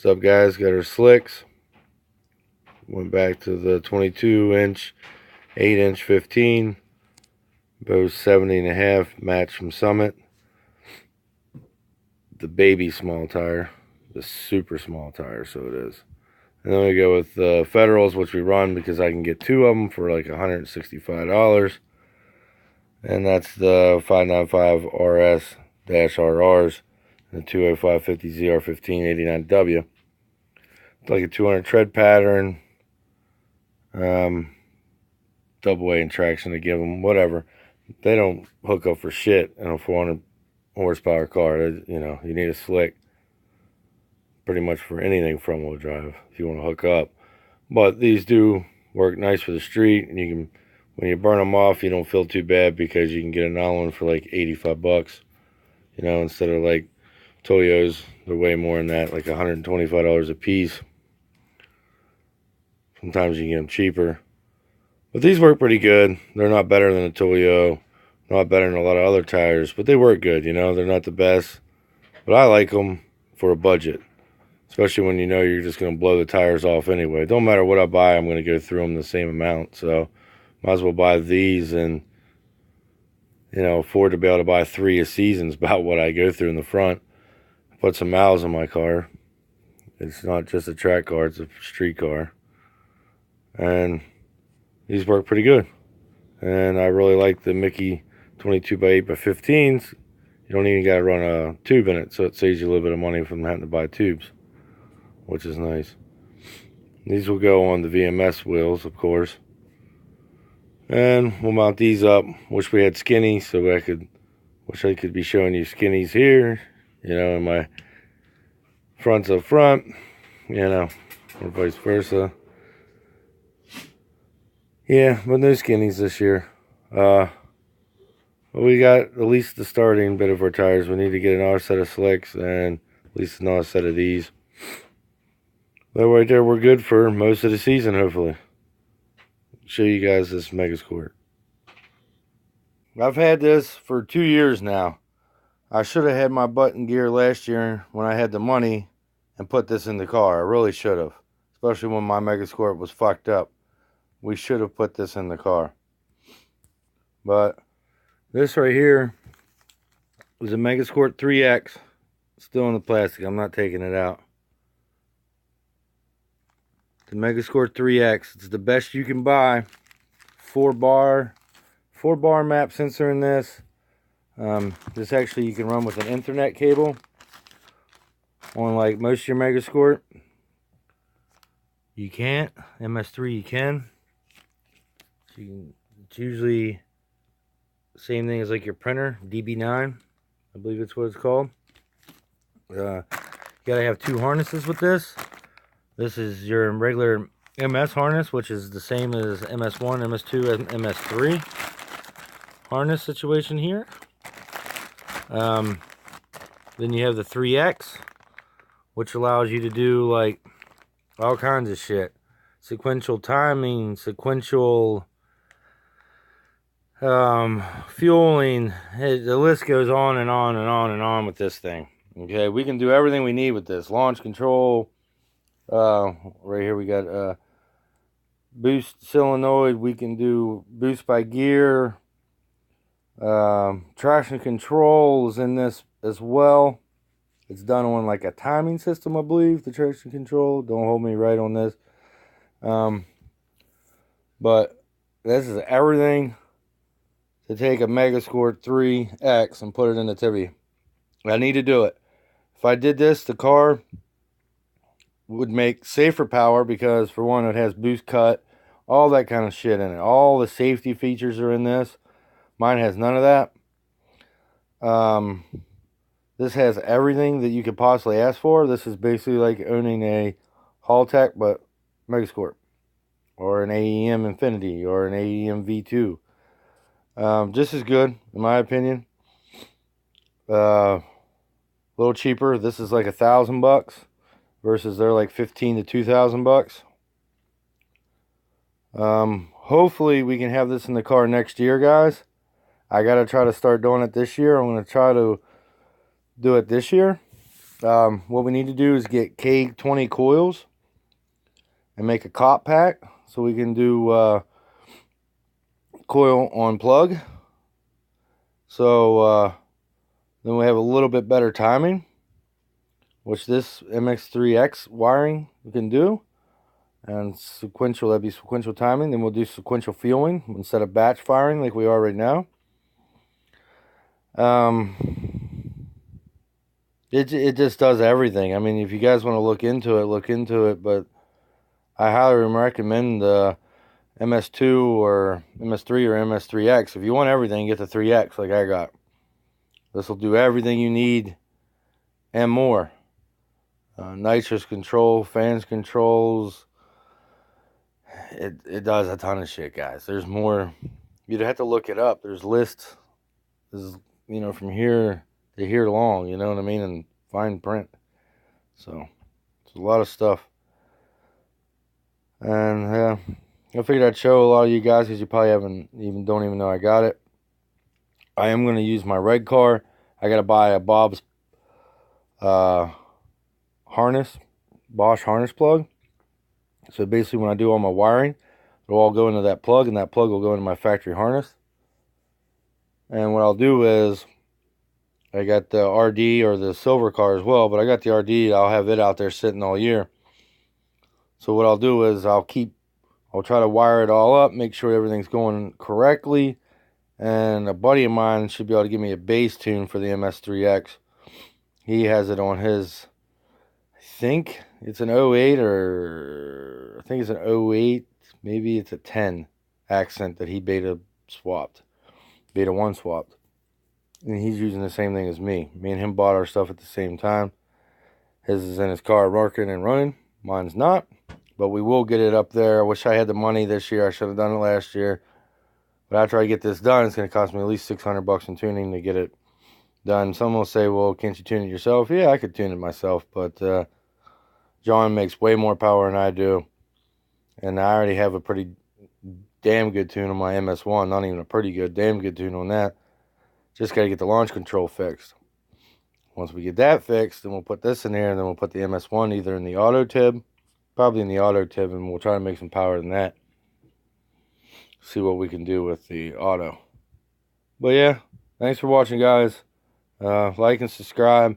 What's up, guys? Got our slicks. Went back to the 22-inch, 8-inch 15. Both 70.5, match from Summit. The baby small tire, the super small tire, so it is. And then we go with the Federals, which we run because I can get two of them for like $165. And that's the 595 RS-RRs and the 20550 ZR1589W. It's like a 200 tread pattern. Double A in traction to give them, whatever. They don't hook up for shit in a 400 horsepower car. You know, you need a slick pretty much for anything front wheel drive if you want to hook up. But these do work nice for the street, and you can, when you burn them off, you don't feel too bad because you can get another one for like 85 bucks. You know, instead of like Toyos, they're way more than that, like $125 a piece. Sometimes you can get them cheaper. But these work pretty good. They're not better than a Toyo. Not better than a lot of other tires. But they work good, you know. They're not the best. But I like them for a budget. Especially when you know you're just going to blow the tires off anyway. Don't matter what I buy, I'm going to go through them the same amount. So, might as well buy these and, you know, afford to be able to buy 3 a season is about what I go through in the front. Put some miles on my car. It's not just a track car, it's a street car. And these work pretty good. And I really like the Mickey 22x8x15s. You don't even got to run a tube in it, so it saves you a little bit of money from having to buy tubes, which is nice. These will go on the VMS wheels, of course. And we'll mount these up. Wish we had skinny, so wish I could be showing you skinnies here, you know, and my fronts up front, you know, or vice versa. Yeah, but no skinnies this year. But we got at least the starting bit of our tires. We need to get another set of slicks and at least another set of these. But right there, we're good for most of the season, hopefully. Show you guys this Megasquirt. I've had this for 2 years now. I should have had my button gear last year when I had the money and put this in the car. I really should have. Especially when my Megasquirt was fucked up. We should have put this in the car. But this right here is a Megasquirt 3X. Still in the plastic. I'm not taking it out. The Megasquirt 3X. It's the best you can buy. 4-bar map sensor in this. This actually you can run with an Ethernet cable. Unlike most of your Megasquirt. You can't. MS3 you can. It's usually the same thing as like your printer, DB9, I believe it's what it's called. You gotta have 2 harnesses with this. This is your regular MS harness, which is the same as MS1, MS2, and MS3 harness situation here. Then you have the 3X, which allows you to do like all kinds of shit. Sequential timing, sequential fueling. The list goes on and on and on and on with this thing. Okay, we can do everything we need with this. Launch control. Right here we got boost solenoid. We can do boost by gear. Traction control is in this as well. It's done on like a timing system, I believe, the traction control. Don't hold me right on this. But this is everything to take a Megasquirt 3X and put it in the Tibby. I need to do it. If I did this, the car would make safer power because, for one, it has boost cut, all that kind of shit in it. All the safety features are in this. Mine has none of that. This has everything that you could possibly ask for. This is basically like owning a Haltech, but Megasquirt. Or an AEM Infinity, or an AEM V2. Just as good, in my opinion. A little cheaper. This is like $1,000 versus they're like 15 to 2,000 bucks. Hopefully we can have this in the car next year, guys. I gotta try to start doing it this year. I'm gonna try to do it this year. What we need to do is get K20 coils and make a cop pack so we can do coil on plug. So then we have a little bit better timing, which this MX3X wiring we can do. And sequential, that'd be sequential timing. Then we'll do sequential fueling instead of batch firing like we are right now. It just does everything. I mean, if you guys want to look into it. But I highly recommend the MS2 or MS3 or MS3X. If you want everything, get the 3X like I got. This will do everything you need and more. Nitrous control, fans controls. It does a ton of shit, guys. There's more. You'd have to look it up. There's lists. This is, from here to here long, you know what I mean? And fine print. So, it's a lot of stuff. And I figured I'd show a lot of you guys because you probably don't even know I got it. I am going to use my red car. I got to buy a Bob's harness, Bosch harness plug. So basically when I do all my wiring, it'll all go into that plug, and that plug will go into my factory harness. And what I'll do is, I got the RD or the silver car as well, but I got the RD. I'll have it out there sitting all year. So what I'll do is I'll try to wire it all up, make sure everything's going correctly. And a buddy of mine should be able to give me a bass tune for the MS3X. He has it on his, I think it's an 08 or I think it's an 08, maybe it's a 10 accent that he beta 1 swapped. And he's using the same thing as me. Me and him bought our stuff at the same time. His is in his car working and running. Mine's not. But we will get it up there. I wish I had the money this year. I should have done it last year. But after I get this done, it's going to cost me at least $600 in tuning to get it done. Some will say, well, can't you tune it yourself? Yeah, I could tune it myself. But John makes way more power than I do. And I already have a pretty damn good tune on my MS1. Not even a pretty good, damn good tune on that. Just got to get the launch control fixed. Once we get that fixed, then we'll put this in there, and then we'll put the MS1 either in the auto tib, probably in the auto tib, and we'll try to make some power in that. See what we can do with the auto. But yeah, thanks for watching, guys. Like and subscribe.